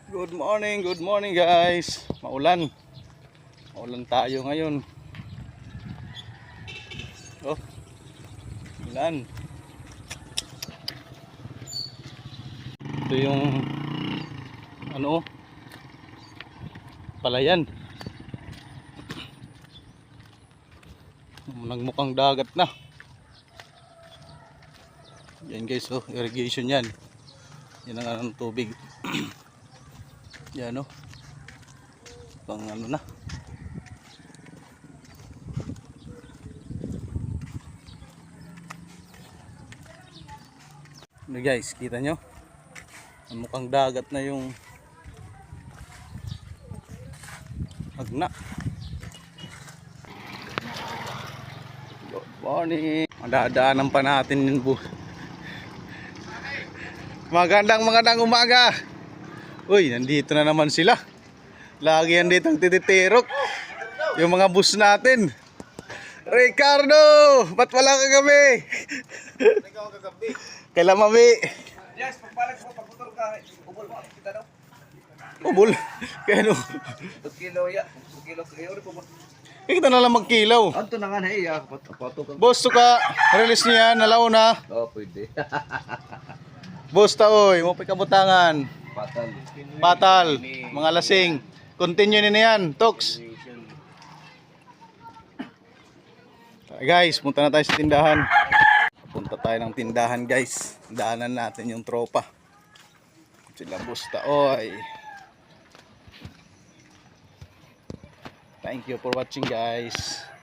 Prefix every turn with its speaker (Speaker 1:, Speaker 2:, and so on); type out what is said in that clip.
Speaker 1: Good morning guys. Maulan. Maulan tayo ngayon. Oh, ulan. Ito yung ano? Palayan. Nagmukhang dagat na. Yan guys, oh, irrigation yan. Yan ang anong tubig. Yan oh. Pang ano na. Ano guys, kita nyo? Mukhang dagat na yung agna. Good morning. Madadaanan pa natin yung magandang umaga. Uy, nandito na naman sila. Lagi yan dito ang tititirok. Yung mga bus natin. Ricardo! Ba't wala ka gabi? Kailan mami?
Speaker 2: Yes, pagbalag mo, pagputol ka, ubol mo, kita daw.
Speaker 1: Ubol. Kaya no.
Speaker 2: 2 kilo ya, 2 kilo kayo rin po.
Speaker 1: Kita na lang magkilaw.
Speaker 2: Anto na nga na iya, pato ka.
Speaker 1: Boss, to ka. Release niya, nalaw na.
Speaker 2: Oh, pwede.
Speaker 1: Boss, taoy. Mo pikabutangan.
Speaker 2: Patal.
Speaker 1: Patal. Mga lasing. Continue na yan. Toks. Guys, punta na tayo sa tindahan. Punta tayo ng tindahan guys. Daanan natin yung tropa. Sila boss taoy. Thank you for watching guys.